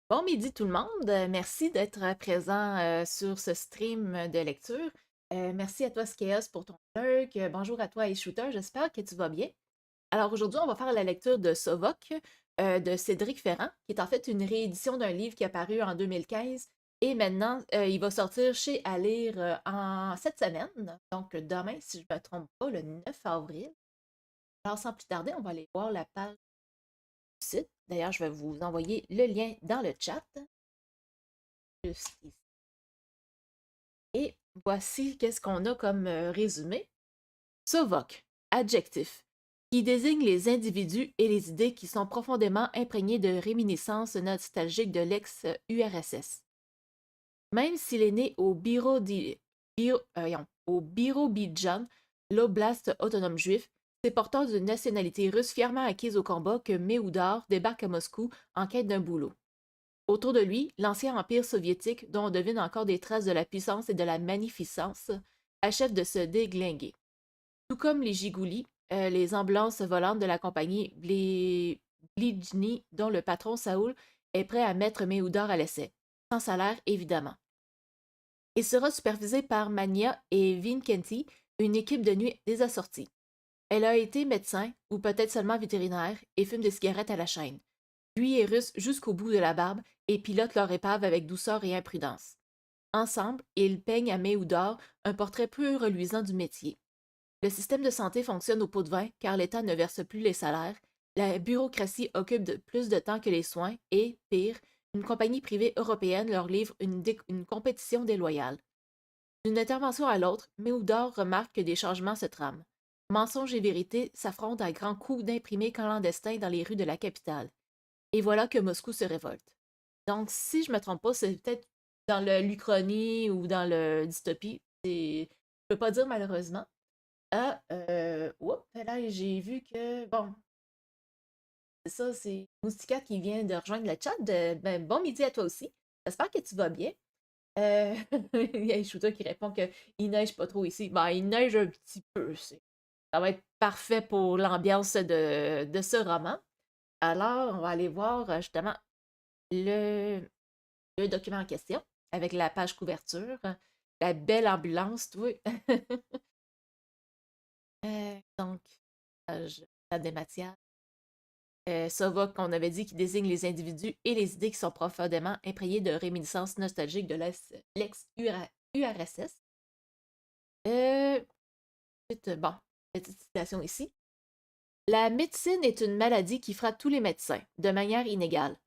Bon midi tout le monde. Merci d'être présent sur ce stream de lecture. Merci à toi Skeos pour ton lurk. Bonjour à toi Shooter, j'espère que tu vas bien. Alors aujourd'hui, on va faire la lecture de Sovok de Cédric Ferrand, qui est en fait une réédition d'un livre qui est paru en 2015 et maintenant il va sortir chez à lire en cette semaine, donc demain si je ne me trompe pas, le 9 avril. Alors sans plus tarder, on va aller voir la page du site. D'ailleurs, je vais vous envoyer le lien dans le chat. Juste ici. Et voici qu'est-ce qu'on a comme résumé. Sovok, adjectif, qui désigne les individus et les idées qui sont profondément imprégnés de réminiscences nostalgiques de l'ex-URSS. Même s'il est né au au Birobidjan, l'oblast autonome juif, c'est porteur d'une nationalité russe fièrement acquise au combat que Mehoudar débarque à Moscou en quête d'un boulot. Autour de lui, l'ancien empire soviétique, dont on devine encore des traces de la puissance et de la magnificence, achève de se déglinguer. Tout comme les gigoulis, les ambulances volantes de la compagnie Blijny, dont le patron Saoul est prêt à mettre Mehoudar à l'essai, sans salaire évidemment. Il sera supervisé par Mania et Vinkenti, une équipe de nuit désassortie. Elle a été médecin, ou peut-être seulement vétérinaire, et fume des cigarettes à la chaîne. Lui est russe jusqu'au bout de la barbe et pilote leur épave avec douceur et imprudence. Ensemble, ils peignent à Méhoudor un portrait peu reluisant du métier. Le système de santé fonctionne au pot de vin car l'État ne verse plus les salaires, la bureaucratie occupe plus de temps que les soins et, pire, une compagnie privée européenne leur livre une compétition déloyale. D'une intervention à l'autre, Méhoudor remarque que des changements se trament. Mensonges et vérité s'affrontent à grands coups d'imprimés clandestins dans les rues de la capitale. Et voilà que Moscou se révolte. Donc, si je me trompe pas, c'est peut-être dans l'Uchronie ou dans le dystopie. Je peux pas dire malheureusement. Ah, oups, là, j'ai vu que, bon, c'est ça, c'est Mousticat qui vient de rejoindre le chat. Ben, bon midi à toi aussi. J'espère que tu vas bien. Euh, il y a Shooter qui répond qu'il neige pas trop ici. Ben, il neige un petit peu. Ça va être parfait pour l'ambiance de ce roman. Alors, on va aller voir justement le, le document en question avec la page couverture, la belle ambulance, tout. Donc, page des matières. Ça va qu'on avait dit qui désigne les individus et les idées qui sont profondément imprégnés de réminiscences nostalgiques de l'ex-URSS. Bon, petite citation ici. La médecine est une maladie qui frappe tous les médecins, de manière inégale.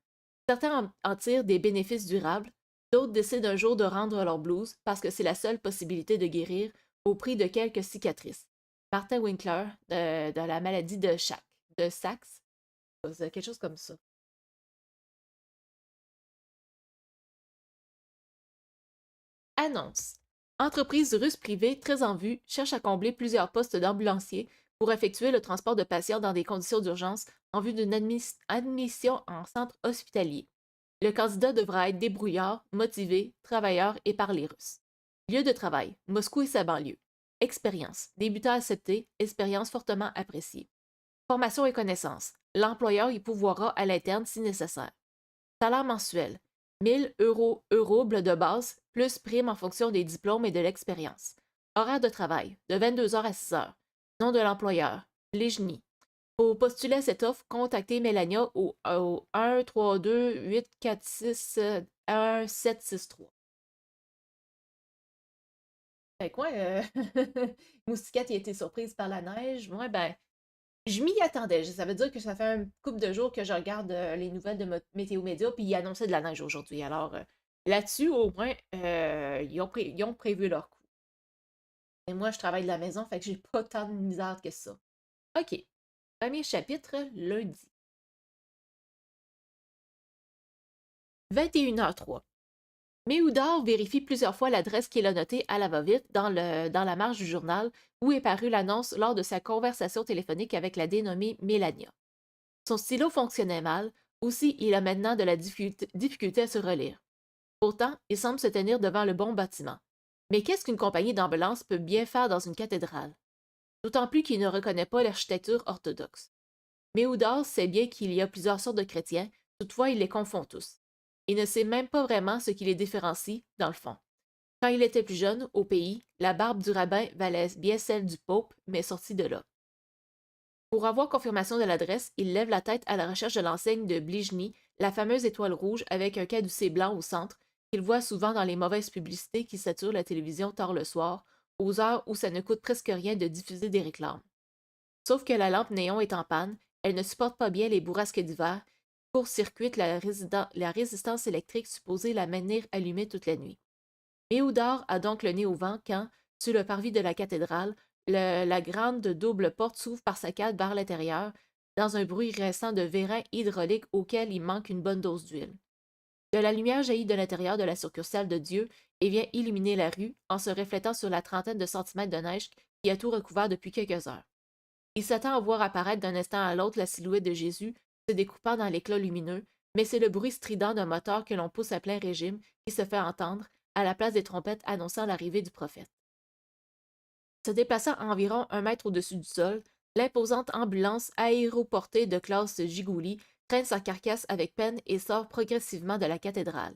Certains en tirent des bénéfices durables, d'autres décident un jour de rendre leur blouse parce que c'est la seule possibilité de guérir au prix de quelques cicatrices. Martin Winkler, de la maladie de Saxe, c'est quelque chose comme ça. Annonce. Entreprise russe privée très en vue cherche à combler plusieurs postes d'ambulanciers pour effectuer le transport de patients dans des conditions d'urgence en vue d'une admission en centre hospitalier. Le candidat devra être débrouillard, motivé, travailleur et parler russe. Lieu de travail, Moscou et sa banlieue. Expérience, débutant accepté, expérience fortement appréciée. Formation et connaissances, l'employeur y pourvoira à l'interne si nécessaire. Salaire mensuel, 1000 € roubles de base, plus prime en fonction des diplômes et de l'expérience. Horaire de travail, de 22 heures à 6 heures. Nom de l'employeur, Plijny. Pour postuler à cette offre, contactez Mélania au 1-32-846-1763. Fait quoi, Mousticat a été surprise par la neige. Moi, ben, je m'y attendais. Ça veut dire que ça fait un couple de jours que je regarde les nouvelles de Météo Média, puis ils annonçaient de la neige aujourd'hui. Alors, là-dessus, au moins, ils ont prévu leur coup. Et moi, je travaille de la maison, fait que j'ai pas tant de misère que ça. OK. Premier chapitre, lundi. 21h03. Méhoudar vérifie plusieurs fois l'adresse qu'il a notée à la va-vite dans la marge du journal où est parue l'annonce lors de sa conversation téléphonique avec la dénommée Mélania. Son stylo fonctionnait mal, aussi il a maintenant de la difficulté à se relire. Pourtant, il semble se tenir devant le bon bâtiment. Mais qu'est-ce qu'une compagnie d'ambulance peut bien faire dans une cathédrale? D'autant plus qu'il ne reconnaît pas l'architecture orthodoxe. Méhoudar sait bien qu'il y a plusieurs sortes de chrétiens, toutefois il les confond tous. Il ne sait même pas vraiment ce qui les différencie, dans le fond. Quand il était plus jeune, au pays, la barbe du rabbin valait bien celle du pope, mais sortie de là. Pour avoir confirmation de l'adresse, il lève la tête à la recherche de l'enseigne de Bligny, la fameuse étoile rouge avec un caducée blanc au centre, qu'il voit souvent dans les mauvaises publicités qui saturent la télévision tard le soir, aux heures où ça ne coûte presque rien de diffuser des réclames. Sauf que la lampe néon est en panne, elle ne supporte pas bien les bourrasques d'hiver, court-circuite la résistance électrique supposée la maintenir allumée toute la nuit. Méoudard a donc le nez au vent quand, sur le parvis de la cathédrale, la grande double porte s'ouvre par saccades vers l'intérieur, dans un bruit récent de vérin hydraulique auquel il manque une bonne dose d'huile. De la lumière jaillit de l'intérieur de la succursale de Dieu et vient illuminer la rue en se reflétant sur la trentaine de centimètres de neige qui a tout recouvert depuis quelques heures. Il s'attend à voir apparaître d'un instant à l'autre la silhouette de Jésus se découpant dans l'éclat lumineux, mais c'est le bruit strident d'un moteur que l'on pousse à plein régime qui se fait entendre, à la place des trompettes annonçant l'arrivée du prophète. Se déplaçant à environ 1 mètre au-dessus du sol, l'imposante ambulance aéroportée de classe Gigouli traîne sa carcasse avec peine et sort progressivement de la cathédrale.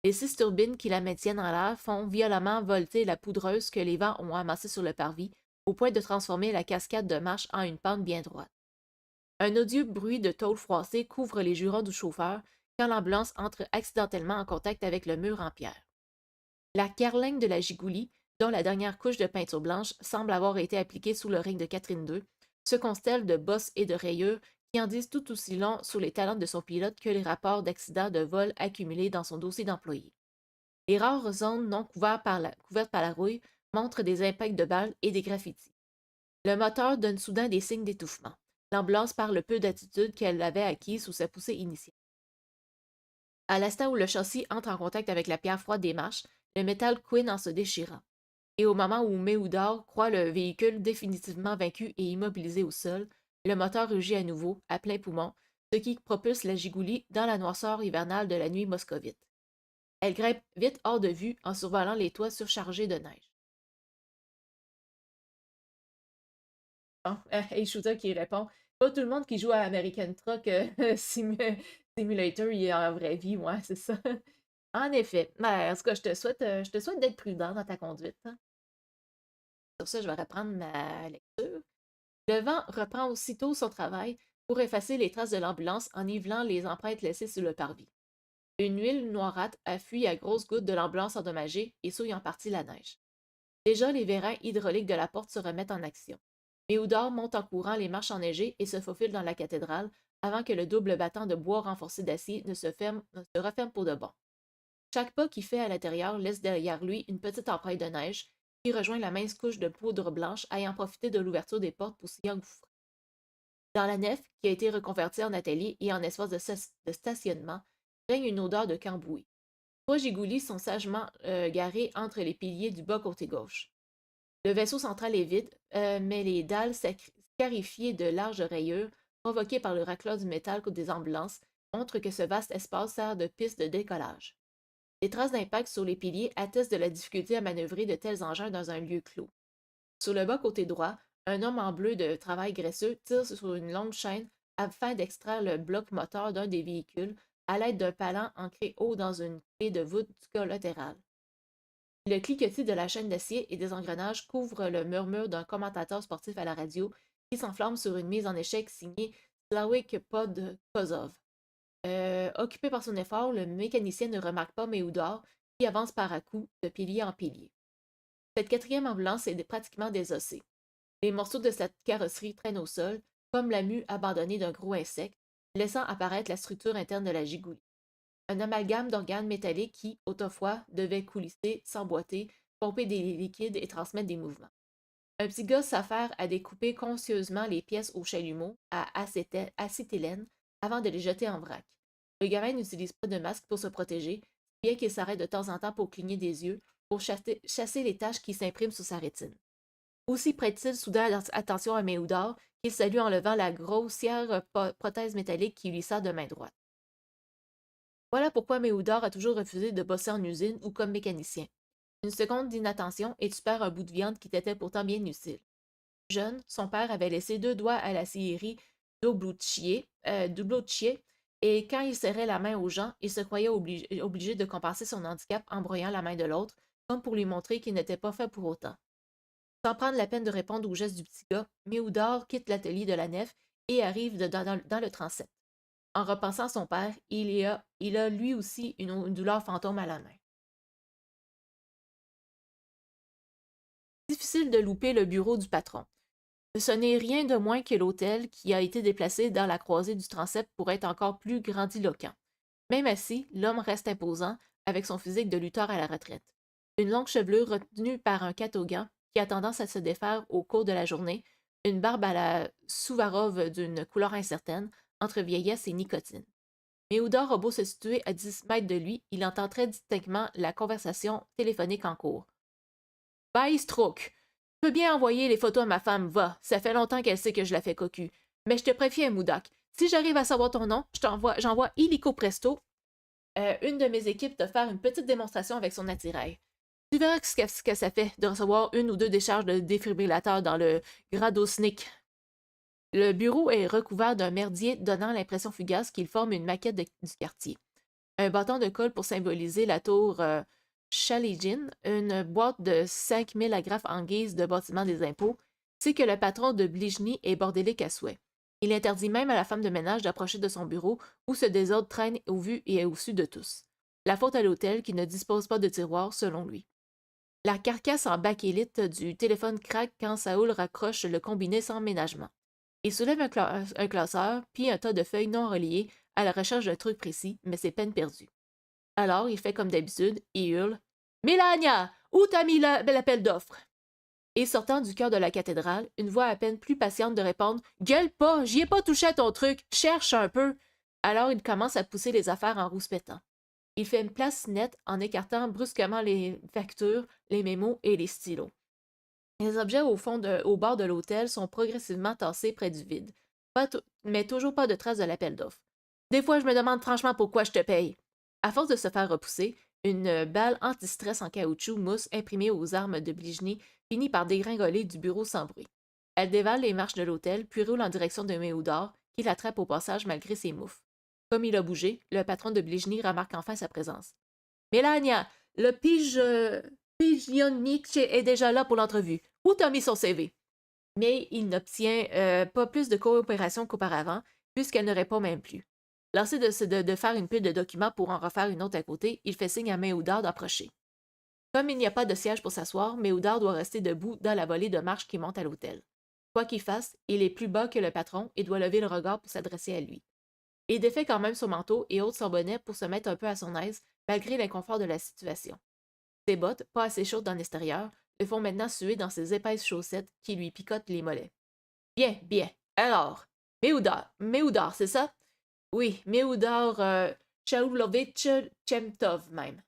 Les 6 turbines qui la maintiennent en l'air font violemment volter la poudreuse que les vents ont amassée sur le parvis, au point de transformer la cascade de marche en une pente bien droite. Un odieux bruit de tôle froissée couvre les jurons du chauffeur quand l'ambulance entre accidentellement en contact avec le mur en pierre. La carlingue de la Gigouli, dont la dernière couche de peinture blanche semble avoir été appliquée sous le règne de Catherine II, se constelle de bosses et de rayures qui en disent tout aussi long sur les talents de son pilote que les rapports d'accidents de vol accumulés dans son dossier d'employé. Les rares zones non couvertes par la rouille montrent des impacts de balles et des graffitis. Le moteur donne soudain des signes d'étouffement. L'ambulance perd le peu d'attitude qu'elle avait acquise sous sa poussée initiale. À l'instant où le châssis entre en contact avec la pierre froide des marches, le métal couine en se déchirant. Et au moment où Méoudard croit le véhicule définitivement vaincu et immobilisé au sol, le moteur rugit à nouveau, à plein poumon, ce qui propulse la Gigouli dans la noirceur hivernale de la nuit moscovite. Elle grimpe vite hors de vue en survolant les toits surchargés de neige. Bon, hey Shooter qui répond: pas tout le monde qui joue à American Truck Simulator, il est en vraie vie, ouais, c'est ça. En effet. En tout cas, je te souhaite d'être prudent dans ta conduite, hein. Sur ça, je vais reprendre ma lecture. Le vent reprend aussitôt son travail pour effacer les traces de l'ambulance en nivelant les empreintes laissées sur le parvis. Une huile noirâtre a fui à grosses gouttes de l'ambulance endommagée et souille en partie la neige. Déjà, les vérins hydrauliques de la porte se remettent en action. Méoudor monte en courant les marches enneigées et se faufile dans la cathédrale avant que le double battant de bois renforcé d'acier ne se referme pour de bon. Chaque pas qu'il fait à l'intérieur laisse derrière lui une petite empreinte de neige qui rejoint la mince couche de poudre blanche ayant profité de l'ouverture des portes pour s'y engouffrer. Dans la nef, qui a été reconvertie en atelier et en espace de stationnement, règne une odeur de cambouis. 3 gigoulis sont sagement garés entre les piliers du bas côté gauche. Le vaisseau central est vide, mais les dalles scarifiées de larges rayures, provoquées par le raclat du métal des ambulances, montrent que ce vaste espace sert de piste de décollage. Les traces d'impact sur les piliers attestent de la difficulté à manœuvrer de tels engins dans un lieu clos. Sur le bas côté droit, un homme en bleu de travail graisseux tire sur une longue chaîne afin d'extraire le bloc moteur d'un des véhicules à l'aide d'un palan ancré haut dans une clé de voûte collatérale. Le cliquetis de la chaîne d'acier et des engrenages couvre le murmure d'un commentateur sportif à la radio qui s'enflamme sur une mise en échec signée Slavik Podkozov. Occupé par son effort, le mécanicien ne remarque pas Méoudor qui avance par à-coups de pilier en pilier. Cette quatrième ambulance est pratiquement désossée. Les morceaux de cette carrosserie traînent au sol, comme la mue abandonnée d'un gros insecte, laissant apparaître la structure interne de la gigouli. Un amalgame d'organes métalliques qui, autrefois, devaient coulisser, s'emboîter, pomper des liquides et transmettre des mouvements. Un petit gars s'affaire à découper conscieusement les pièces au chalumeau à acétylène avant de les jeter en vrac. Le gamin n'utilise pas de masque pour se protéger, bien qu'il s'arrête de temps en temps pour cligner des yeux, pour chasser les taches qui s'impriment sur sa rétine. Aussi prête-t-il soudain attention à Méoudor, qu'il salue en levant la grossière prothèse métallique qui lui sert de main droite. Voilà pourquoi Méoudor a toujours refusé de bosser en usine ou comme mécanicien. Une seconde d'inattention et tu perds un bout de viande qui t'était pourtant bien utile. Jeune, son père avait laissé 2 doigts à la scierie d'Obloutchier, et quand il serrait la main aux gens, il se croyait obligé de compenser son handicap en broyant la main de l'autre, comme pour lui montrer qu'il n'était pas fait pour autant. Sans prendre la peine de répondre aux gestes du petit gars, Méoudar quitte l'atelier de la nef et arrive dans le transept. En repensant à son père, il a lui aussi une douleur fantôme à la main. Difficile de louper le bureau du patron. Ce n'est rien de moins que l'hôtel qui a été déplacé dans la croisée du transept pour être encore plus grandiloquent. Même assis, l'homme reste imposant, avec son physique de lutteur à la retraite. Une longue chevelure retenue par un catogan qui a tendance à se défaire au cours de la journée, une barbe à la Souvarov d'une couleur incertaine, entre vieillesse et nicotine. Méoudor a beau se situer à 10 mètres de lui, il entend très distinctement la conversation téléphonique en cours. Bye, Stroke! Tu peux bien envoyer les photos à ma femme, va. Ça fait longtemps qu'elle sait que je la fais cocu. Mais je te préviens, Moudak, si j'arrive à savoir ton nom, j'envoie illico presto une de mes équipes de faire une petite démonstration avec son attirail. Tu verras ce que ça fait de recevoir une ou deux décharges de défibrillateur dans le Gradosnik. Le bureau est recouvert d'un merdier donnant l'impression fugace qu'il forme une maquette du quartier. Un bâton de colle pour symboliser la tour Chaligin, une boîte de 5000 agrafes en guise de bâtiment des impôts, c'est que le patron de Blijny est bordélique à souhait. Il interdit même à la femme de ménage d'approcher de son bureau où ce désordre traîne au vu et au su de tous. La faute à l'hôtel qui ne dispose pas de tiroir, selon lui. La carcasse en bakélite du téléphone craque quand Saoul raccroche le combiné sans ménagement. Il soulève un classeur, puis un tas de feuilles non reliées à la recherche d'un truc précis, mais c'est peine perdue. Alors, il fait comme d'habitude, il hurle Mélania, où t'as mis l'appel d'offres? Et sortant du cœur de la cathédrale, une voix à peine plus patiente de répondre Gueule pas, j'y ai pas touché à ton truc, cherche un peu. Alors il commence à pousser les affaires en rouspétant. Il fait une place nette en écartant brusquement les factures, les mémos et les stylos. Les objets au bord de l'hôtel sont progressivement tassés près du vide, mais toujours pas de traces de l'appel d'offres. Des fois, je me demande franchement pourquoi je te paye. À force de se faire repousser, une balle anti-stress en caoutchouc mousse imprimée aux armes de Bligny finit par dégringoler du bureau sans bruit. Elle dévale les marches de l'hôtel, puis roule en direction de Méoudor, qui l'attrape au passage malgré ses moufles. Comme il a bougé, le patron de Bligny remarque enfin sa présence. Mélania, le pigeonnier est déjà là pour l'entrevue. Où t'as mis son CV? Mais il n'obtient pas plus de coopération qu'auparavant, puisqu'elle ne répond même plus. Lassé de faire une pile de documents pour en refaire une autre à côté, il fait signe à Méoudard d'approcher. Comme il n'y a pas de siège pour s'asseoir, Méoudard doit rester debout dans la volée de marche qui monte à l'hôtel. Quoi qu'il fasse, il est plus bas que le patron et doit lever le regard pour s'adresser à lui. Il défait quand même son manteau et ôte son bonnet pour se mettre un peu à son aise, malgré l'inconfort de la situation. Ses bottes, pas assez chaudes en extérieur, le font maintenant suer dans ses épaisses chaussettes qui lui picotent les mollets. Bien, bien. Alors, Méoudar, c'est ça? Oui, Méoudar Chaoulovitch Chemtov même.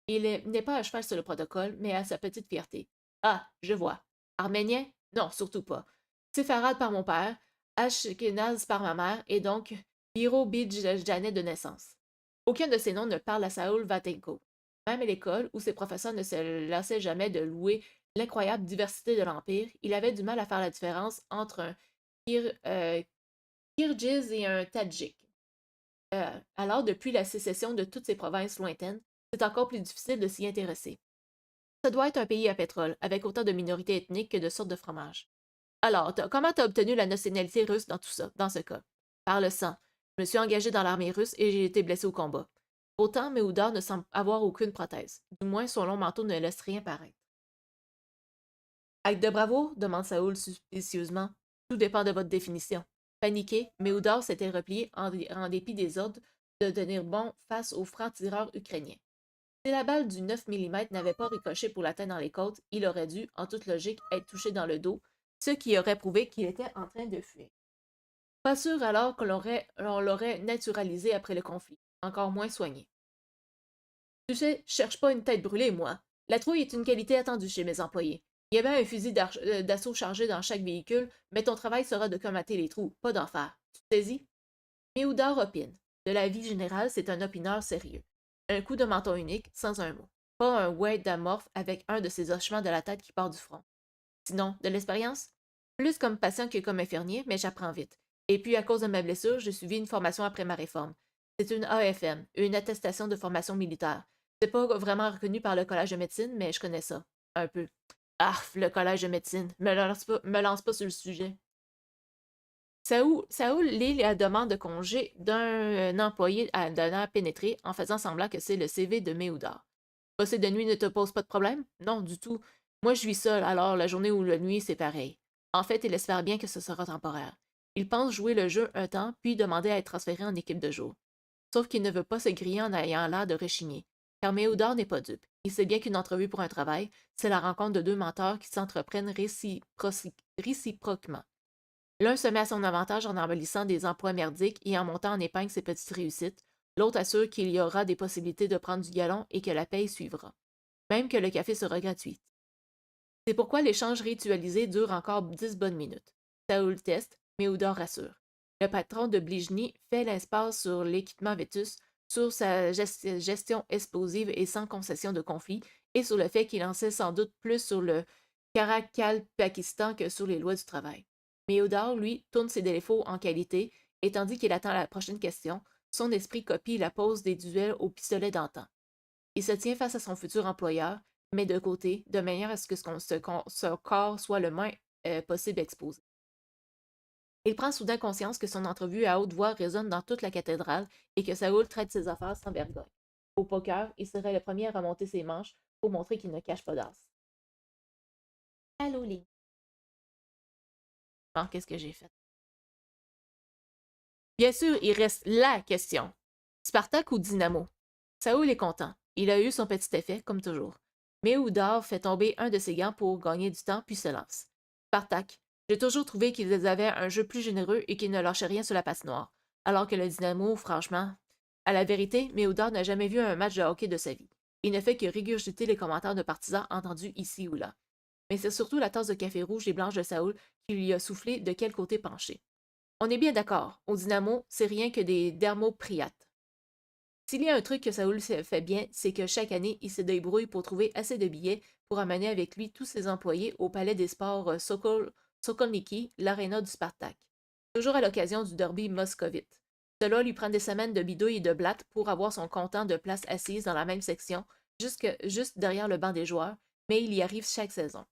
Il n'est pas à cheval sur le protocole, mais à sa petite fierté. Ah, je vois. Arménien? Non, surtout pas. Séfarade par mon père, Ashkenaz par ma mère, et donc Biro Janet de naissance. Aucun de ces noms ne parle à Saoul Vatenko. Même à l'école, où ses professeurs ne se lassaient jamais de louer l'incroyable diversité de l'Empire, il avait du mal à faire la différence entre un Kirghiz et un Tadjik. Alors, depuis la sécession de toutes ces provinces lointaines, c'est encore plus difficile de s'y intéresser. Ça doit être un pays à pétrole, avec autant de minorités ethniques que de sortes de fromages. Alors, comment t'as obtenu la nationalité russe dans tout ça, dans ce cas? Par le sang. Je me suis engagé dans l'armée russe et j'ai été blessé au combat. Pourtant, Méoudar ne semble avoir aucune prothèse. Du moins, son long manteau ne laisse rien paraître. Acte de bravoure? Demande Saoul suspicieusement. Tout dépend de votre définition. Paniqué, Méoudar s'était replié en dépit des ordres de tenir bon face aux francs-tireurs ukrainiens. Si la balle du 9 mm n'avait pas ricoché pour l'atteindre dans les côtes, il aurait dû, en toute logique, être touché dans le dos, ce qui aurait prouvé qu'il était en train de fuir. Pas sûr alors qu'on l'aurait naturalisé après le conflit, encore moins soigné. Tu sais, je cherche pas une tête brûlée, moi. La trouille est une qualité attendue chez mes employés. Il y a bien un fusil d'assaut chargé dans chaque véhicule, mais ton travail sera de commater les trous, pas d'en faire. Tu te saisis? Méoudar opine. De la vie générale, c'est un opineur sérieux. Un coup de menton unique, sans un mot. Pas un ouais d'amorphe avec un de ces hochements de la tête qui part du front. Sinon, de l'expérience? Plus comme patient que comme infirmier, mais j'apprends vite. Et puis, à cause de ma blessure, j'ai suivi une formation après ma réforme. C'est une AFM, une attestation de formation militaire. C'est pas vraiment reconnu par le collège de médecine, mais je connais ça. Un peu. Ah, le collège de médecine. Me lance pas sur le sujet. Saoul lit la demande de congé d'un employé à pénétrer en faisant semblant que c'est le CV de Méoudar. Bosser de nuit ne te pose pas de problème? Non, du tout. Moi, je vis seul, alors la journée ou la nuit, c'est pareil. En fait, il espère bien que ce sera temporaire. Il pense jouer le jeu un temps, puis demander à être transféré en équipe de jour. Sauf qu'il ne veut pas se griller en ayant l'air de rechigner. Car Méoudar n'est pas dupe. Il sait bien qu'une entrevue pour un travail, c'est la rencontre de deux menteurs qui s'entreprennent réciproquement. L'un se met à son avantage en abolissant des emplois merdiques et en montant en épingle ses petites réussites. L'autre assure qu'il y aura des possibilités de prendre du galon et que la paye suivra. Même que le café sera gratuit. C'est pourquoi l'échange ritualisé dure encore 10 bonnes minutes. Saoul teste, mais Oudor rassure. Le patron de Blijny fait l'espace sur l'équipement vétus, sur sa gestion explosive et sans concession de conflit, et sur le fait qu'il en sait sans doute plus sur le Caracal Pakistan que sur les lois du travail. Mais Oudor, lui, tourne ses défauts en qualité, et tandis qu'il attend la prochaine question, son esprit copie la pose des duels au pistolet d'antan. Il se tient face à son futur employeur, mais de côté, de manière à ce que son corps soit le moins possible exposé. Il prend soudain conscience que son entrevue à haute voix résonne dans toute la cathédrale et que Saoul traite ses affaires sans vergogne. Au poker, il serait le premier à remonter ses manches pour montrer qu'il ne cache pas d'as. Allô, Lee. Bon, qu'est-ce que j'ai fait? Bien sûr, il reste la question. Spartak ou Dynamo? Saoul est content. Il a eu son petit effet, comme toujours. Mais Oudar fait tomber un de ses gants pour gagner du temps, puis se lance. Spartak. J'ai toujours trouvé qu'ils avaient un jeu plus généreux et qu'ils ne lâchaient rien sur la patinoire. Alors que le Dynamo, franchement. À la vérité, Méoudar n'a jamais vu un match de hockey de sa vie. Il ne fait que régurgiter les commentaires de partisans entendus ici ou là. Mais c'est surtout la tasse de café rouge et blanche de Saoul qui lui a soufflé de quel côté pencher. On est bien d'accord, au Dynamo, c'est rien que des dermopriates. S'il y a un truc que Saoul fait bien, c'est que chaque année, il se débrouille pour trouver assez de billets pour amener avec lui tous ses employés au Palais des Sports Sokolniki, l'aréna du Spartak. Toujours à l'occasion du derby moscovite. Cela lui prend des semaines de bidouille et de blattes pour avoir son comptant de place assise dans la même section, juste derrière le banc des joueurs, mais il y arrive chaque saison.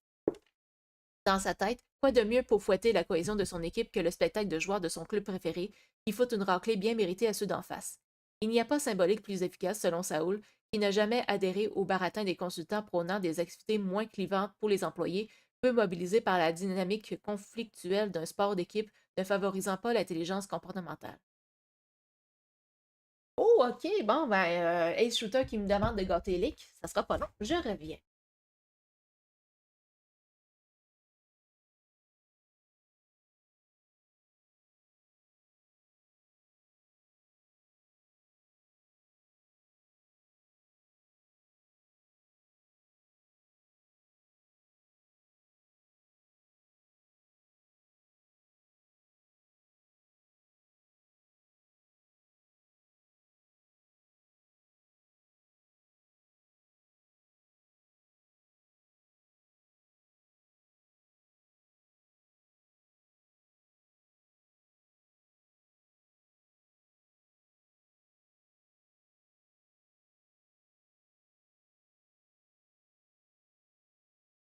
Dans sa tête, quoi de mieux pour fouetter la cohésion de son équipe que le spectacle de joueurs de son club préféré, qui fout une raclée bien méritée à ceux d'en face. Il n'y a pas symbolique plus efficace, selon Saoul, qui n'a jamais adhéré au baratin des consultants prônant des activités moins clivantes pour les employés, peu mobilisés par la dynamique conflictuelle d'un sport d'équipe ne favorisant pas l'intelligence comportementale. Oh, ok, bon, ben, Ace Shooter qui me demande de gâter Lick, ça sera pas long, je reviens.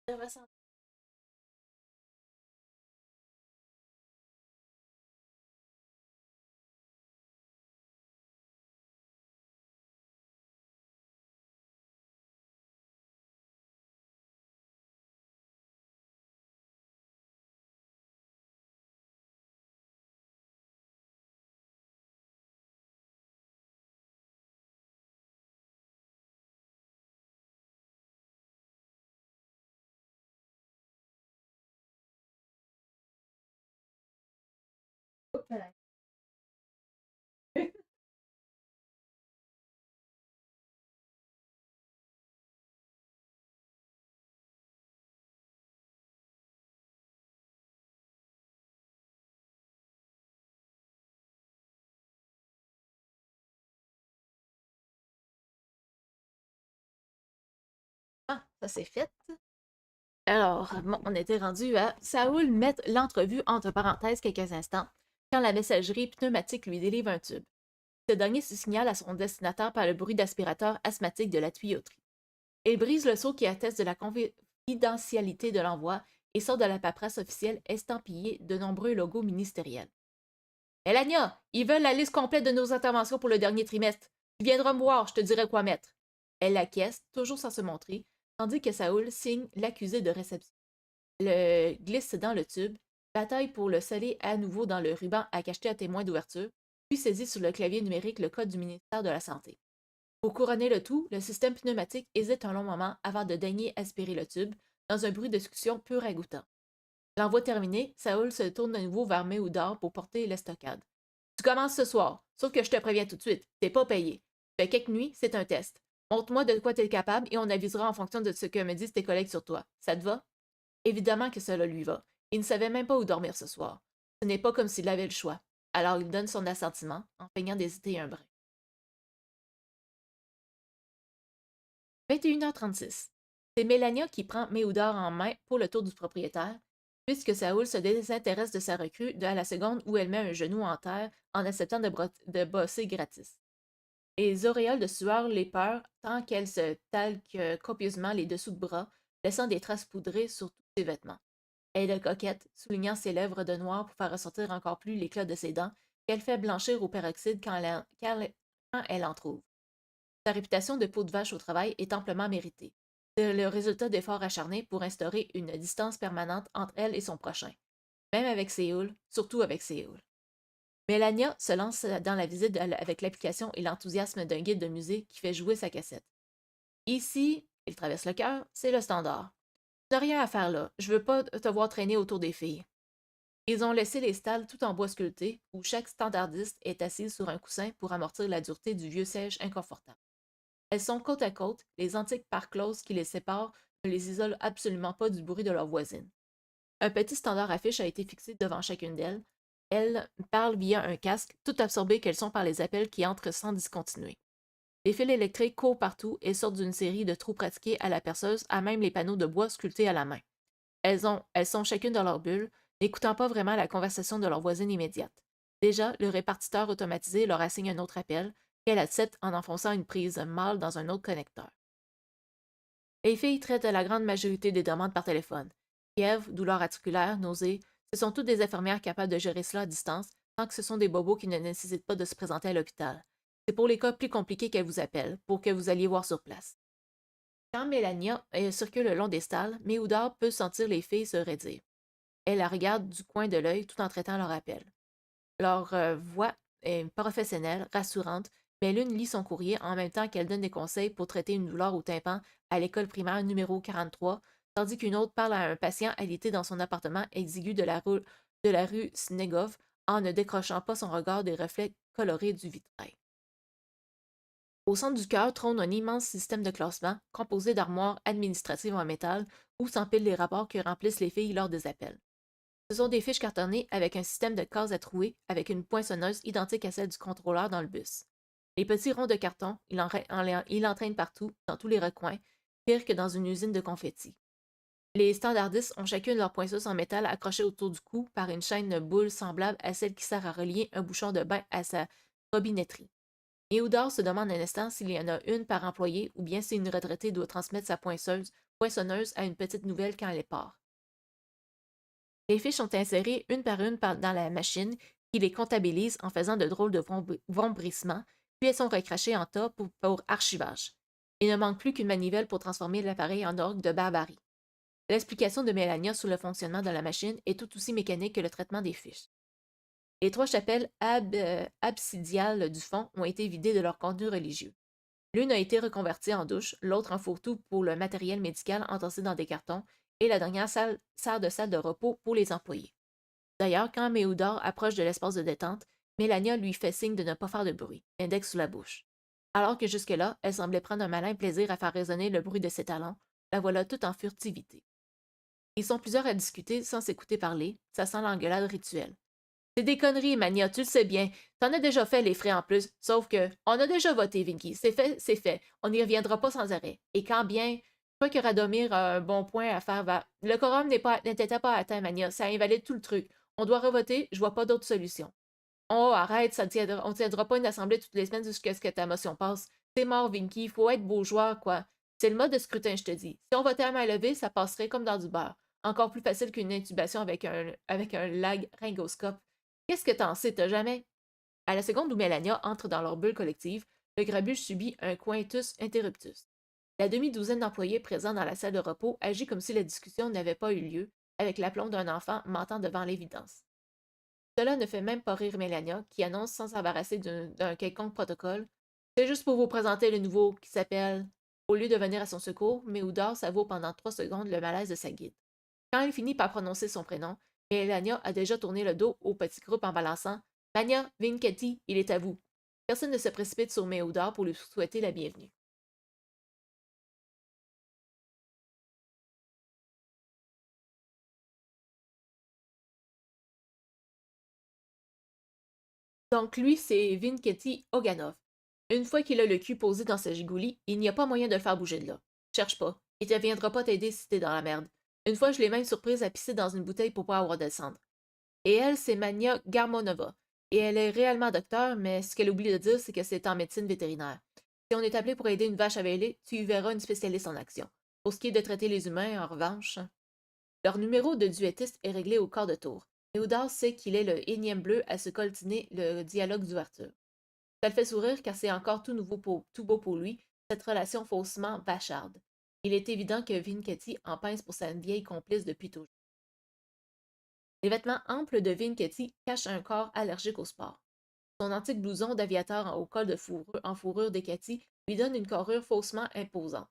Je ressens- Ah, ça c'est fait. Alors, bon, on était rendu à Saoul mettre l'entrevue entre parenthèses quelques instants. quand la messagerie pneumatique lui délivre un tube. Ce dernier se signale à son destinataire par le bruit d'aspirateur asthmatique de la tuyauterie. Il brise le sceau qui atteste de la confidentialité de l'envoi et sort de la paperasse officielle estampillée de nombreux logos ministériels. Mélania, ils veulent la liste complète de nos interventions pour le dernier trimestre. Tu viendras me voir, je te dirai quoi mettre. Elle acquiesce, toujours sans se montrer, tandis que Saoul signe l'accusé de réception. Le glisse dans le tube, bataille pour le sceller à nouveau dans le ruban à cacheter à témoin d'ouverture, puis saisit sur le clavier numérique le code du ministère de la Santé. Pour couronner le tout, le système pneumatique hésite un long moment avant de daigner aspirer le tube, dans un bruit de succion peu ragoûtant. L'envoi terminé, Saoul se tourne de nouveau vers Méoudar pour porter l'estocade. Tu commences ce soir, sauf que je te préviens tout de suite, t'es pas payé. Fait quelques nuits, c'est un test. Montre-moi de quoi t'es capable et on avisera en fonction de ce que me disent tes collègues sur toi. Ça te va? Évidemment que cela lui va. Il ne savait même pas où dormir ce soir. Ce n'est pas comme s'il avait le choix. Alors il donne son assentiment, en feignant d'hésiter un brin. 21h36. C'est Mélania qui prend Méoudar en main pour le tour du propriétaire, puisque Saoul se désintéresse de sa recrue à la seconde où elle met un genou en terre en acceptant de bosser gratis. Les auréoles de sueur les peur tant qu'elle se talque copieusement les dessous de bras, laissant des traces poudrées sur tous ses vêtements. Elle est coquette, soulignant ses lèvres de noir pour faire ressortir encore plus l'éclat de ses dents, qu'elle fait blanchir au peroxyde quand elle en trouve. Sa réputation de peau de vache au travail est amplement méritée. C'est le résultat d'efforts acharnés pour instaurer une distance permanente entre elle et son prochain. Même avec Séoul, surtout avec Séoul. Mélania se lance dans la visite avec l'application et l'enthousiasme d'un guide de musée qui fait jouer sa cassette. Ici, il traverse le cœur, c'est le standard. Tu n'as rien à faire là, je veux pas te voir traîner autour des filles. Ils ont laissé les stalles tout en bois sculpté, où chaque standardiste est assise sur un coussin pour amortir la dureté du vieux siège inconfortable. Elles sont côte à côte, les antiques parts closes qui les séparent ne les isolent absolument pas du bruit de leurs voisines. Un petit standard affiche a été fixé devant chacune d'elles. Elles parlent via un casque, tout absorbées qu'elles sont par les appels qui entrent sans discontinuer. Les fils électriques courent partout et sortent d'une série de trous pratiqués à la perceuse à même les panneaux de bois sculptés à la main. Elles sont chacune dans leur bulle, n'écoutant pas vraiment la conversation de leur voisine immédiate. Déjà, le répartiteur automatisé leur assigne un autre appel, qu'elle accepte en enfonçant une prise mâle dans un autre connecteur. Les filles traitent la grande majorité des demandes par téléphone. Fièvre, douleurs articulaires, nausées, ce sont toutes des infirmières capables de gérer cela à distance, tant que ce sont des bobos qui ne nécessitent pas de se présenter à l'hôpital. C'est pour les cas plus compliqués qu'elles vous appellent, pour que vous alliez voir sur place. Quand Mélania circule le long des stalles, Méoudar peut sentir les filles se raidir. Elle la regarde du coin de l'œil tout en traitant leur appel. Leur voix est professionnelle, rassurante, mais l'une lit son courrier en même temps qu'elle donne des conseils pour traiter une douleur au tympan à l'école primaire numéro 43, tandis qu'une autre parle à un patient alité dans son appartement exigu de la rue Snegov en ne décrochant pas son regard des reflets colorés du vitrail. Au centre du cœur trône un immense système de classement composé d'armoires administratives en métal où s'empilent les rapports que remplissent les filles lors des appels. Ce sont des fiches cartonnées avec un système de cases à trouer avec une poinçonneuse identique à celle du contrôleur dans le bus. Les petits ronds de carton, il entraîne partout, dans tous les recoins, pire que dans une usine de confettis. Les standardistes ont chacune leur poinceuse en métal accrochée autour du cou par une chaîne de boules semblable à celle qui sert à relier un bouchon de bain à sa robinetterie. Eudor se demande un instant s'il y en a une par employé ou bien si une retraitée doit transmettre sa poinçonneuse à une petite nouvelle quand elle part. Les fiches sont insérées une par une dans la machine qui les comptabilise en faisant de drôles de vombrissements, puis elles sont recrachées en tas pour archivage. Il ne manque plus qu'une manivelle pour transformer l'appareil en orgue de barbarie. L'explication de Mélania sur le fonctionnement de la machine est tout aussi mécanique que le traitement des fiches. Les trois chapelles absidiales du fond ont été vidées de leur contenu religieux. L'une a été reconvertie en douche, l'autre en fourre-tout pour le matériel médical entassé dans des cartons, et la dernière sert de salle de repos pour les employés. D'ailleurs, quand Méoudor approche de l'espace de détente, Mélania lui fait signe de ne pas faire de bruit, index sous la bouche. Alors que jusque-là, elle semblait prendre un malin plaisir à faire résonner le bruit de ses talons, la voilà toute en furtivité. Ils sont plusieurs à discuter sans s'écouter parler, ça sent l'engueulade rituelle. C'est des conneries, Mania, tu le sais bien. T'en as déjà fait les frais en plus. Sauf que, on a déjà voté, Vinky. C'est fait, c'est fait. On n'y reviendra pas sans arrêt. Et quand bien, je crois que Radomir a un bon point à faire. Le quorum n'était pas atteint, Mania. Ça invalide tout le truc. On doit revoter, je vois pas d'autre solution. Oh, arrête, on tiendra pas une assemblée toutes les semaines jusqu'à ce que ta motion passe. C'est mort, Vinky, faut être beau joueur, quoi. C'est le mode de scrutin, je te dis. Si on votait à main levée, ça passerait comme dans du beurre. Encore plus facile qu'une intubation avec un laryngoscope. Qu'est-ce que t'en sais, t'as jamais? À la seconde où Melania entre dans leur bulle collective, le grabuge subit un coitus interruptus. La demi-douzaine d'employés présents dans la salle de repos agit comme si la discussion n'avait pas eu lieu, avec l'aplomb d'un enfant mentant devant l'évidence. Cela ne fait même pas rire Melania, qui annonce sans s'embarrasser d'un quelconque protocole. C'est juste pour vous présenter le nouveau qui s'appelle. Au lieu de venir à son secours, Méoudar savoure pendant 3 secondes le malaise de sa guide. Quand elle finit par prononcer son prénom, Melania a déjà tourné le dos au petit groupe en balançant Mania, Vinketti, il est à vous. Personne ne se précipite sur Méoudar pour lui souhaiter la bienvenue. Donc lui, c'est Vinketti Oganov. Une fois qu'il a le cul posé dans sa gigouli, il n'y a pas moyen de le faire bouger de là. Cherche pas. Il ne viendra pas t'aider si t'es dans la merde. Une fois, je l'ai même surprise à pisser dans une bouteille pour pas avoir de descendre. Et elle, c'est Mania Garmonova. Et elle est réellement docteur, mais ce qu'elle oublie de dire, c'est que c'est en médecine vétérinaire. Si on est appelé pour aider une vache à bêler, tu y verras une spécialiste en action. Pour ce qui est de traiter les humains, en revanche, leur numéro de duettiste est réglé au quart de tour. Théodore sait qu'il est le énième bleu à se coltiner le dialogue d'ouverture. Ça le fait sourire car c'est encore tout beau pour lui, cette relation faussement vacharde. Il est évident que Vinketti en pince pour sa vieille complice depuis toujours. Les vêtements amples de Vinketti cachent un corps allergique au sport. Son antique blouson d'aviateur au col de fourrure en fourrure d'Ekati lui donne une carrure faussement imposante.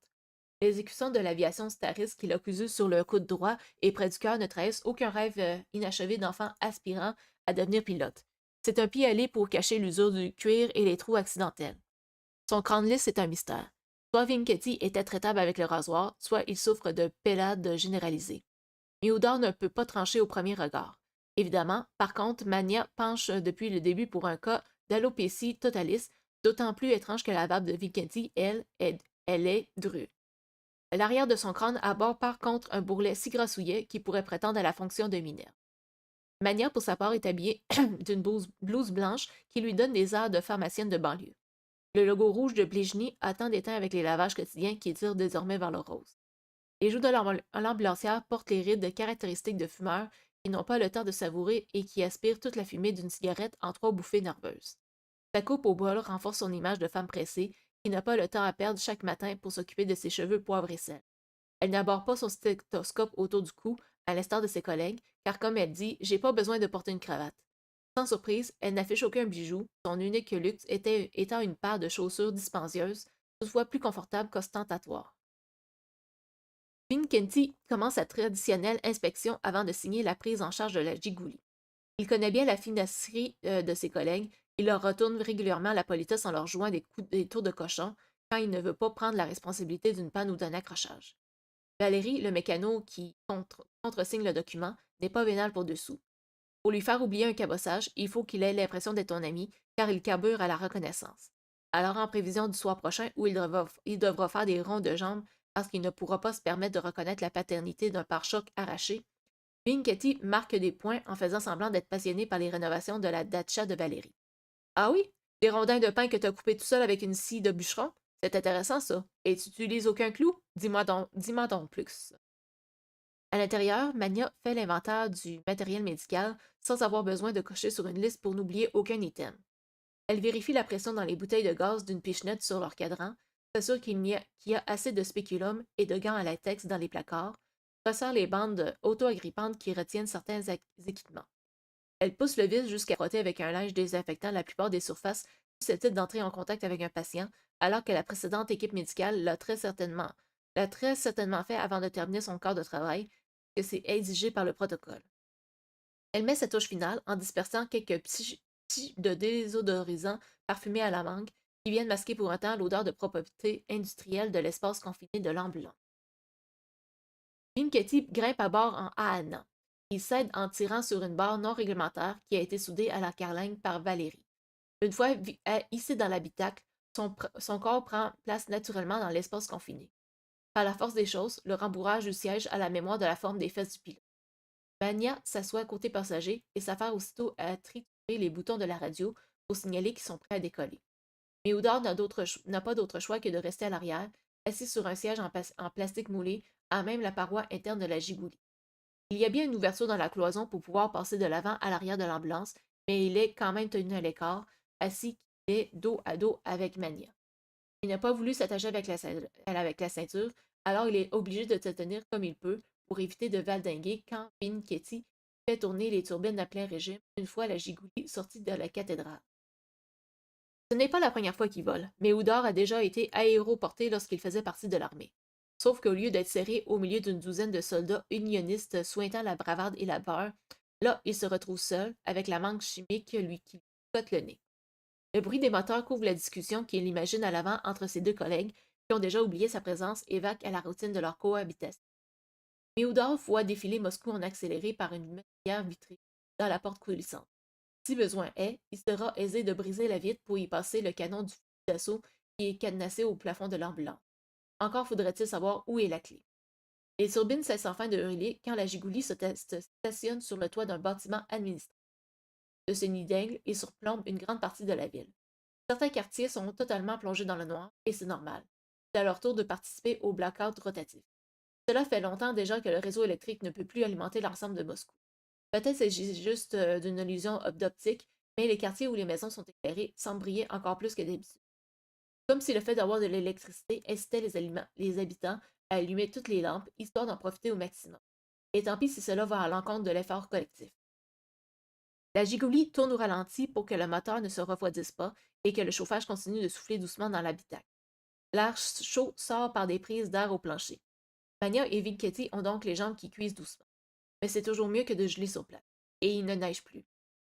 Les écussons de l'aviation Staris qu'il a cousus sur le coude droit et près du cœur ne trahissent aucun rêve inachevé d'enfant aspirant à devenir pilote. C'est un pis-aller pour cacher l'usure du cuir et les trous accidentels. Son crâne lisse est un mystère. Soit Vinketti était traitable avec le rasoir, soit il souffre de pélade généralisée. Méoudar ne peut pas trancher au premier regard. Évidemment, par contre, Mania penche depuis le début pour un cas d'alopécie totalis, d'autant plus étrange que la barbe de Vinketti, elle est drue. L'arrière de son crâne aborde par contre un bourrelet si grassouillet qui pourrait prétendre à la fonction de Minerve. Mania, pour sa part, est habillée d'une blouse blanche qui lui donne des airs de pharmacienne de banlieue. Le logo rouge de Bligny a tant d'éteint avec les lavages quotidiens qui tirent désormais vers le rose. Les joues de l'ambulancière portent les rides caractéristiques de fumeurs qui n'ont pas le temps de savourer et qui aspirent toute la fumée d'une cigarette en 3 bouffées nerveuses. Sa coupe au bol renforce son image de femme pressée qui n'a pas le temps à perdre chaque matin pour s'occuper de ses cheveux poivre et sel. Elle n'aborde pas son stéthoscope autour du cou, à l'instar de ses collègues, car comme elle dit, j'ai pas besoin de porter une cravate. Sans surprise, elle n'affiche aucun bijou, son unique luxe étant une paire de chaussures dispendieuses, toutefois plus confortables qu'ostentatoires. Vincenzi commence sa traditionnelle inspection avant de signer la prise en charge de la gigouli. Il connaît bien la finasserie de ses collègues, il leur retourne régulièrement la politesse en leur jouant des tours de cochon quand il ne veut pas prendre la responsabilité d'une panne ou d'un accrochage. Valérie, le mécano qui contresigne le document, n'est pas vénal pour dessous. Pour lui faire oublier un cabossage, il faut qu'il ait l'impression d'être ton ami, car il carbure à la reconnaissance. Alors, en prévision du soir prochain où il devra faire des ronds de jambes parce qu'il ne pourra pas se permettre de reconnaître la paternité d'un pare-choc arraché, Vinketti marque des points en faisant semblant d'être passionné par les rénovations de la datcha de Valérie. Ah oui? Des rondins de pain que t'as coupés tout seul avec une scie de bûcheron? C'est intéressant, ça. Et tu n'utilises aucun clou? Dis-moi donc plus. À l'intérieur, Mania fait l'inventaire du matériel médical sans avoir besoin de cocher sur une liste pour n'oublier aucun item. Elle vérifie la pression dans les bouteilles de gaz d'une pichenette sur leur cadran, s'assure qu'il y a assez de spéculum et de gants à latex dans les placards, resserre les bandes auto-agrippantes qui retiennent certains équipements. Elle pousse le vis jusqu'à frotter avec un linge désinfectant la plupart des surfaces susceptibles d'entrer en contact avec un patient, alors que la précédente équipe médicale l'a très certainement fait avant de terminer son corps de travail, que c'est exigé par le protocole. Elle met sa touche finale en dispersant quelques petits de désodorisants parfumés à la mangue qui viennent masquer pour un temps l'odeur de propreté industrielle de l'espace confiné de l'ambulant. Pinketti grimpe à bord en Haana. Il cède en tirant sur une barre non réglementaire qui a été soudée à la carlingue par Valérie. Une fois hissé dans l'habitacle, son corps prend place naturellement dans l'espace confiné. Par la force des choses, le rembourrage du siège a la mémoire de la forme des fesses du pilote. Mania s'assoit côté passager et s'affaire aussitôt à triturer les boutons de la radio pour signaler qu'ils sont prêts à décoller. Mais Oudard n'a pas d'autre choix que de rester à l'arrière, assis sur un siège en plastique moulé, à même la paroi interne de la gigoulie. Il y a bien une ouverture dans la cloison pour pouvoir passer de l'avant à l'arrière de l'ambulance, mais il est quand même tenu à l'écart, assis qu'il est dos à dos avec Mania. Il n'a pas voulu s'attacher avec la ceinture, alors il est obligé de se tenir comme il peut pour éviter de valdinguer quand Pinchetti fait tourner les turbines à plein régime une fois la gigoulie sortie de la cathédrale. Ce n'est pas la première fois qu'il vole, mais Oudard a déjà été aéroporté lorsqu'il faisait partie de l'armée. Sauf qu'au lieu d'être serré au milieu d'une douzaine de soldats unionistes souhaitant la bravade et la peur, là, il se retrouve seul, avec la mangue chimique qui lui cote le nez. Le bruit des moteurs couvre la discussion qu'il imagine à l'avant entre ses deux collègues, qui ont déjà oublié sa présence et vaquent à la routine de leur cohabitation. Méoudov voit défiler Moscou en accéléré par une meurtrière vitrée dans la porte coulissante. Si besoin est, il sera aisé de briser la vitre pour y passer le canon du fusil d'assaut qui est cadenassé au plafond de l'ambulance. Encore faudrait-il savoir où est la clé. Les turbines cessent enfin de hurler quand la gigoulie se stationne sur le toit d'un bâtiment administratif. De ce nid d'aigle, il surplombe une grande partie de la ville. Certains quartiers sont totalement plongés dans le noir, et c'est normal. C'est à leur tour de participer au blackout rotatif. Cela fait longtemps déjà que le réseau électrique ne peut plus alimenter l'ensemble de Moscou. Peut-être s'agit juste d'une illusion d'optique, mais les quartiers où les maisons sont éclairées semblent briller encore plus que d'habitude. Comme si le fait d'avoir de l'électricité incitait les habitants à allumer toutes les lampes, histoire d'en profiter au maximum. Et tant pis si cela va à l'encontre de l'effort collectif. La gigoulie tourne au ralenti pour que le moteur ne se refroidisse pas et que le chauffage continue de souffler doucement dans l'habitacle. L'air chaud sort par des prises d'air au plancher. Mania et Vincetti ont donc les jambes qui cuisent doucement. Mais c'est toujours mieux que de geler sur place. Et il ne neige plus.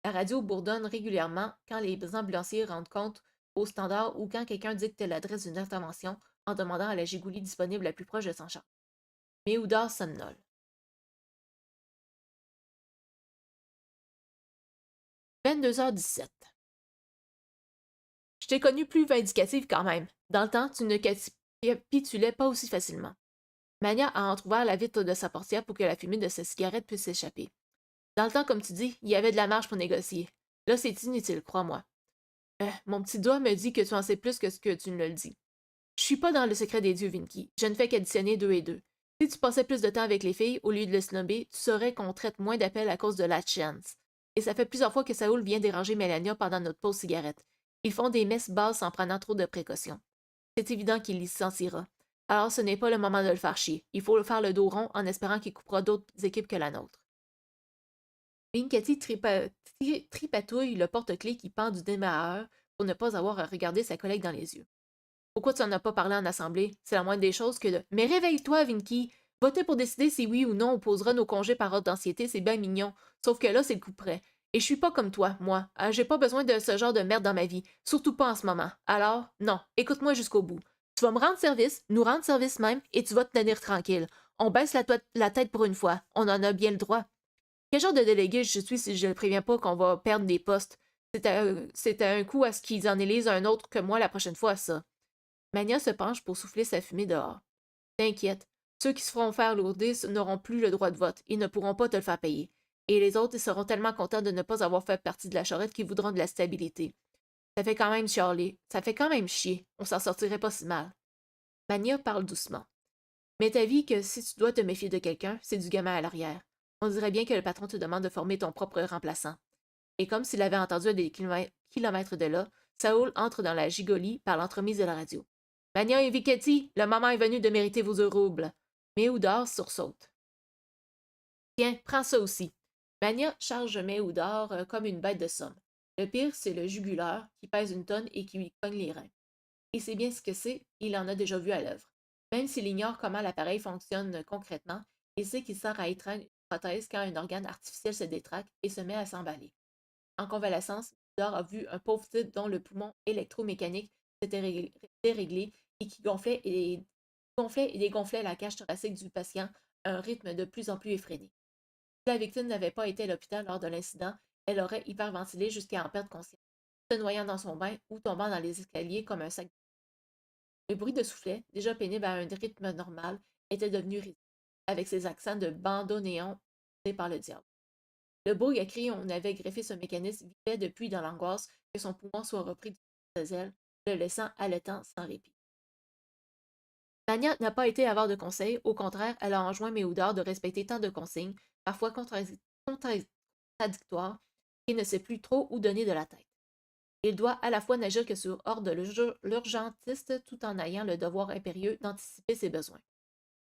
La radio bourdonne régulièrement quand les ambulanciers rendent compte au standard ou quand quelqu'un dicte l'adresse d'une intervention en demandant à la gigoulie disponible la plus proche de son champ. Mais Oudar somnole. 22h17. Je t'ai connu plus vindicative quand même. Dans le temps, tu ne capitulais pas aussi facilement. Mania a entrouvert la vitre de sa portière pour que la fumée de sa cigarette puisse s'échapper. Dans le temps, comme tu dis, il y avait de la marge pour négocier. Là, c'est inutile, crois-moi. Mon petit doigt me dit que tu en sais plus que ce que tu ne le dis. Je suis pas dans le secret des dieux, Vinky. Je ne fais qu'additionner 2 et 2. Si tu passais plus de temps avec les filles, au lieu de le snobber, tu saurais qu'on traite moins d'appels à cause de la chance. Et ça fait plusieurs fois que Saoul vient déranger Mélania pendant notre pause cigarette. Ils font des messes basses en prenant trop de précautions. C'est évident qu'il y sentira. Alors ce n'est pas le moment de le faire chier. Il faut le faire le dos rond en espérant qu'il coupera d'autres équipes que la nôtre. Vincetti tripatouille le porte-clés qui pend du démarreur pour ne pas avoir à regarder sa collègue dans les yeux. Pourquoi tu n'en as pas parlé en assemblée? C'est la moindre des choses que de. Mais réveille-toi, Vinky! Voter pour décider si oui ou non on posera nos congés par ordre d'ancienneté, c'est bien mignon. Sauf que là, c'est le coup près. Et je suis pas comme toi, moi. J'ai pas besoin de ce genre de merde dans ma vie. Surtout pas en ce moment. Alors, non, écoute-moi jusqu'au bout. Tu vas me rendre service, nous rendre service même, et tu vas te tenir tranquille. On baisse la tête pour une fois. On en a bien le droit. Quel genre de délégué je suis si je ne préviens pas qu'on va perdre des postes? C'est à un coup à ce qu'ils en élisent un autre que moi la prochaine fois, ça. Mania se penche pour souffler sa fumée dehors. T'inquiète, ceux qui se feront faire lourder n'auront plus le droit de vote. Ils ne pourront pas te le faire payer. Et les autres, ils seront tellement contents de ne pas avoir fait partie de la charrette qu'ils voudront de la stabilité. Ça fait quand même chialer. Ça fait quand même chier. On s'en sortirait pas si mal. Mania parle doucement. Mais t'avis que si tu dois te méfier de quelqu'un, c'est du gamin à l'arrière. On dirait bien que le patron te demande de former ton propre remplaçant. Et comme s'il avait entendu à des kilomètres de là, Saoul entre dans la gigolie par l'entremise de la radio. Magnan et Vichetti, le moment est venu de mériter vos roubles. Méoudar sursaute. Tiens, prends ça aussi. Magnan charge Méoudar comme une bête de somme. Le pire, c'est le jugulaire, qui pèse une tonne et qui lui cogne les reins. Et c'est bien ce que c'est, il en a déjà vu à l'œuvre. Même s'il ignore comment l'appareil fonctionne concrètement, il sait qu'il sert à étreindre une prothèse quand un organe artificiel se détraque et se met à s'emballer. En convalescence, Méoudar a vu un pauvre type dont le poumon électromécanique s'était déréglé et qui gonflait et dégonflait la cage thoracique du patient à un rythme de plus en plus effréné. Si la victime n'avait pas été à l'hôpital lors de l'incident, elle aurait hyperventilé jusqu'à en perdre conscience, se noyant dans son bain ou tombant dans les escaliers comme un sac. Le bruit de soufflet, déjà pénible à un rythme normal, était devenu risible, avec ses accents de bandoneon par le diable. Le bourg à qui on avait greffé ce mécanisme vivait depuis dans l'angoisse que son poumon soit repris de ses ailes, le laissant haletant sans répit. Tania n'a pas été avare de conseils, au contraire, elle a enjoint Méoudard de respecter tant de consignes, parfois contradictoires, qu'il ne sait plus trop où donner de la tête. Il doit à la fois n'agir que sur ordre de l'urgentiste tout en ayant le devoir impérieux d'anticiper ses besoins.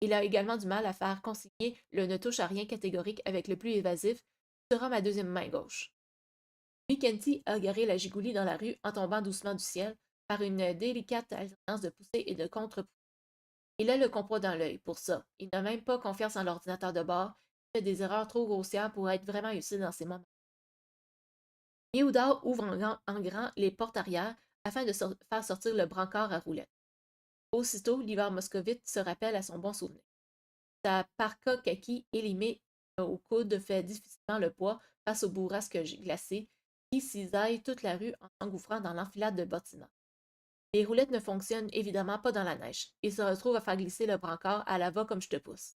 Il a également du mal à faire concilier le ne touche à rien catégorique avec le plus évasif, qui sera ma deuxième main gauche. Vikenty a garé la gigoulie dans la rue en tombant doucement du ciel par une délicate alternance de poussée et de contre-poussée. Il a le compas dans l'œil pour ça. Il n'a même pas confiance en l'ordinateur de bord. Il fait des erreurs trop grossières pour être vraiment utile dans ces moments. Yehuda ouvre en grand les portes arrière afin de faire sortir le brancard à roulettes. Aussitôt, l'hiver moscovite se rappelle à son bon souvenir. Sa parka kaki élimée au coude fait difficilement le poids face aux bourrasques glacées qui cisaillent toute la rue en s'engouffrant dans l'enfilade de bâtiments. Les roulettes ne fonctionnent évidemment pas dans la neige. Il se retrouve à faire glisser le brancard à la va comme je te pousse.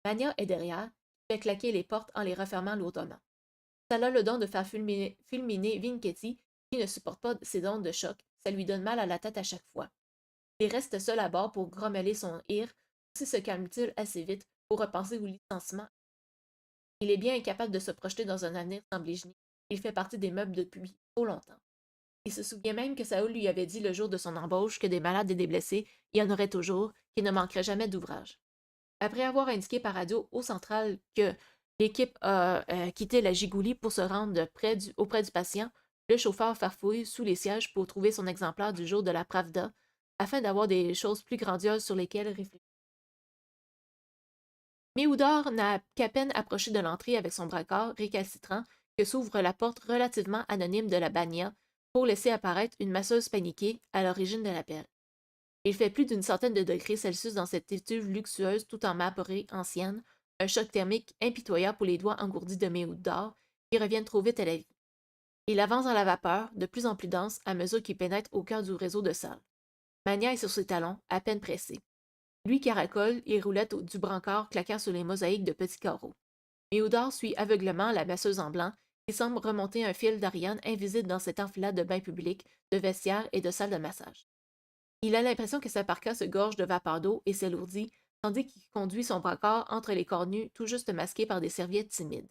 Mania est derrière, fait claquer les portes en les refermant lourdement. Ça a le don de faire fulminer Vinketti, qui ne supporte pas ces ondes de choc. Ça lui donne mal à la tête à chaque fois. Il reste seul à bord pour grommeler son ire. Aussi se calme-t-il assez vite pour repenser au licenciement. Il est bien incapable de se projeter dans un avenir sans Bligny. Il fait partie des meubles depuis trop longtemps. Il se souvient même que Saoul lui avait dit le jour de son embauche que des malades et des blessés, il y en aurait toujours, qu'il ne manquerait jamais d'ouvrage. Après avoir indiqué par radio au central que l'équipe a quitté la Gigoulie pour se rendre auprès du patient, le chauffeur farfouille sous les sièges pour trouver son exemplaire du jour de la Pravda, afin d'avoir des choses plus grandioses sur lesquelles réfléchir. Méoudard n'a qu'à peine approché de l'entrée avec son braquard récalcitrant que s'ouvre la porte relativement anonyme de la Bagna pour laisser apparaître une masseuse paniquée à l'origine de l'appel. Il fait plus d'une centaine de degrés Celsius dans cette étuve luxueuse tout en marbrée ancienne, un choc thermique impitoyable pour les doigts engourdis de Méoudard qui reviennent trop vite à la vie. Il avance dans la vapeur, de plus en plus dense à mesure qu'il pénètre au cœur du réseau de salles. Mania est sur ses talons, à peine pressé. Lui caracole et roulette du brancard claquant sur les mosaïques de petits carreaux. Méoudard suit aveuglement la masseuse en blanc, qui semble remonter un fil d'Ariane invisible dans cette enfilade de bains publics, de vestiaires et de salles de massage. Il a l'impression que sa parka se gorge de vapeur d'eau et s'alourdit, tandis qu'il conduit son brancard entre les corps nus tout juste masqués par des serviettes timides.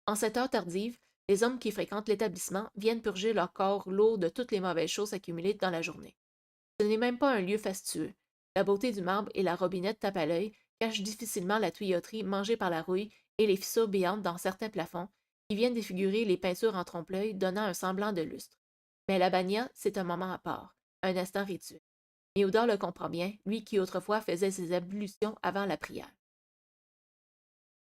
En cette heure tardive, les hommes qui fréquentent l'établissement viennent purger leur corps lourd de toutes les mauvaises choses accumulées dans la journée. Ce n'est même pas un lieu fastueux. La beauté du marbre et la robinette tape à l'œil cachent difficilement la tuyauterie mangée par la rouille et les fissures béantes dans certains plafonds qui viennent défigurer les peintures en trompe-l'œil donnant un semblant de lustre. Mais la bagna, c'est un moment à part, un instant rituel. Méoudard le comprend bien, lui qui autrefois faisait ses ablutions avant la prière.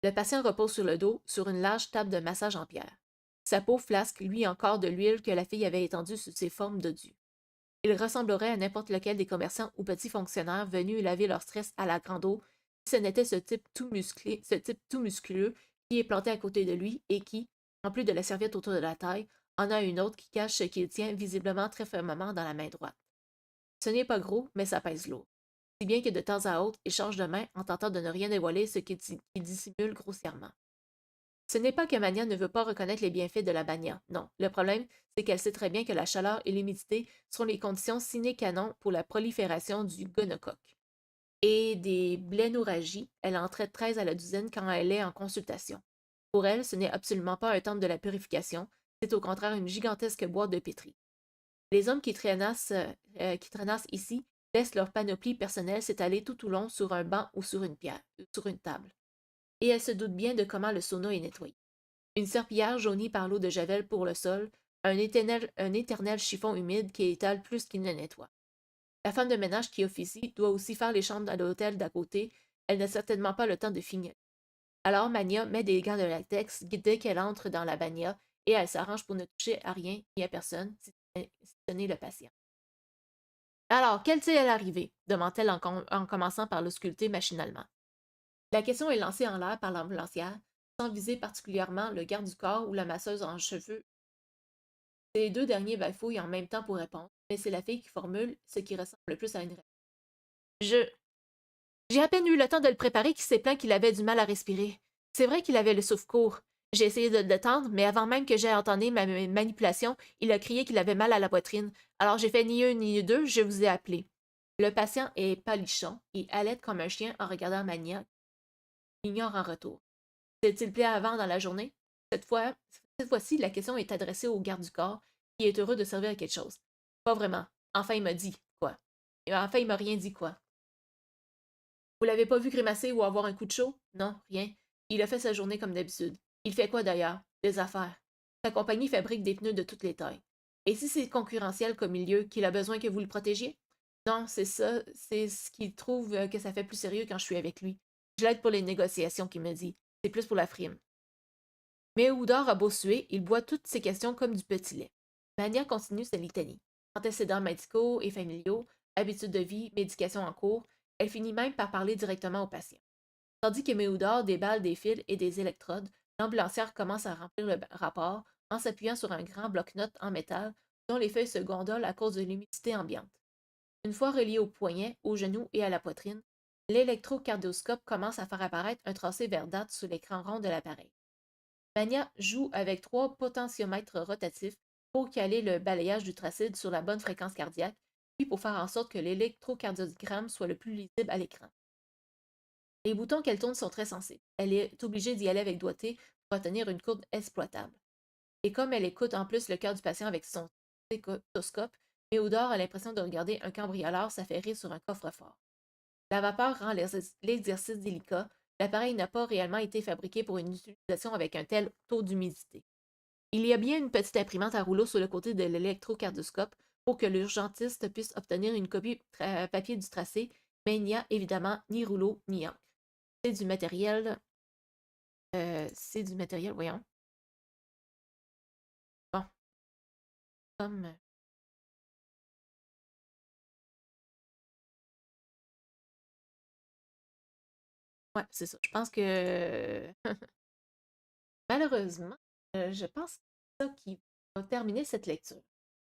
Le patient repose sur le dos, sur une large table de massage en pierre. Sa peau flasque, lui, encore de l'huile que la fille avait étendue sur ses formes de dieu. Il ressemblerait à n'importe lequel des commerçants ou petits fonctionnaires venus laver leur stress à la grande eau, si ce n'était ce type tout musculeux qui est planté à côté de lui et qui, en plus de la serviette autour de la taille, en a une autre qui cache ce qu'il tient visiblement très fermement dans la main droite. Ce n'est pas gros, mais ça pèse lourd. Si bien que de temps à autre, il change de main en tentant de ne rien dévoiler ce qu'il dissimule grossièrement. Ce n'est pas que Mania ne veut pas reconnaître les bienfaits de la bagna, non. Le problème, c'est qu'elle sait très bien que la chaleur et l'humidité sont les conditions sine qua non pour la prolifération du gonocoque. Et des blénorragies, elle en traite 13 à la douzaine quand elle est en consultation. Pour elle, ce n'est absolument pas un temple de la purification, c'est au contraire une gigantesque boîte de pétri. Les hommes qui traînassent ici laissent leur panoplie personnelle s'étaler tout au long sur un banc ou sur une table. Et elle se doute bien de comment le sauna est nettoyé. Une serpillière jaunie par l'eau de javel pour le sol, un éternel chiffon humide qui étale plus qu'il ne nettoie. La femme de ménage qui officie doit aussi faire les chambres à l'hôtel d'à côté, elle n'a certainement pas le temps de finir. Alors Mania met des gants de latex dès qu'elle entre dans la bagna et elle s'arrange pour ne toucher à rien ni à personne, si ce n'est le patient. Alors, qu'est-il arrivé demande-t-elle en commençant par l'ausculter machinalement. La question est lancée en l'air par l'ambulancière, sans viser particulièrement le garde du corps ou la masseuse en cheveux. Les deux derniers bafouillent en même temps pour répondre, mais c'est la fille qui formule ce qui ressemble le plus à une réponse. J'ai à peine eu le temps de le préparer qu'il s'est plaint qu'il avait du mal à respirer. C'est vrai qu'il avait le souffle court. J'ai essayé de le détendre, mais avant même que j'aie entendu ma manipulation, il a crié qu'il avait mal à la poitrine. Alors j'ai fait ni un ni deux, je vous ai appelé. Le patient est palichon et halète comme un chien en regardant Mania, qui ignore en retour. S'est-il plaît avant dans la journée? Cette fois, cette fois-ci, la question est adressée au garde du corps, qui est heureux de servir à quelque chose. Pas vraiment. Enfin, il m'a dit quoi. Et enfin, il m'a rien dit quoi. Vous l'avez pas vu grimacer ou avoir un coup de chaud? Non, rien. Il a fait sa journée comme d'habitude. Il fait quoi d'ailleurs? Des affaires. Sa compagnie fabrique des pneus de toutes les tailles. Et si c'est concurrentiel comme milieu, qu'il a besoin que vous le protégiez? Non, c'est ça, c'est ce qu'il trouve que ça fait plus sérieux quand je suis avec lui. Je l'aide pour les négociations, qu'il me dit. C'est plus pour la frime. Mais Houdor a beau suer, il boit toutes ces questions comme du petit lait. Mania continue sa litanie. Antécédents médicaux et familiaux, habitudes de vie, médication en cours, elle finit même par parler directement au patient. Tandis que Méoudor déballe des fils et des électrodes, l'ambulancière commence à remplir le rapport en s'appuyant sur un grand bloc-notes en métal dont les feuilles se gondolent à cause de l'humidité ambiante. Une fois relié au poignet, au genou et à la poitrine, l'électrocardioscope commence à faire apparaître un tracé verdâtre sur l'écran rond de l'appareil. Mania joue avec trois potentiomètres rotatifs pour caler le balayage du tracé sur la bonne fréquence cardiaque, puis pour faire en sorte que l'électrocardiogramme soit le plus lisible à l'écran. Les boutons qu'elle tourne sont très sensibles. Elle est obligée d'y aller avec doigté pour obtenir une courbe exploitable. Et comme elle écoute en plus le cœur du patient avec son stéthoscope, Méoudor a l'impression de regarder un cambrioleur s'affairer sur un coffre-fort. La vapeur rend l'exercice délicat. L'appareil n'a pas réellement été fabriqué pour une utilisation avec un tel taux d'humidité. Il y a bien une petite imprimante à rouleau sur le côté de l'électrocardioscope pour que l'urgentiste puisse obtenir une copie papier du tracé, mais il n'y a évidemment ni rouleau ni encre. C'est du matériel. C'est du matériel, voyons. Bon, comme. Ouais, c'est ça. Je pense que. Malheureusement, je pense que c'est ça qui va terminer cette lecture.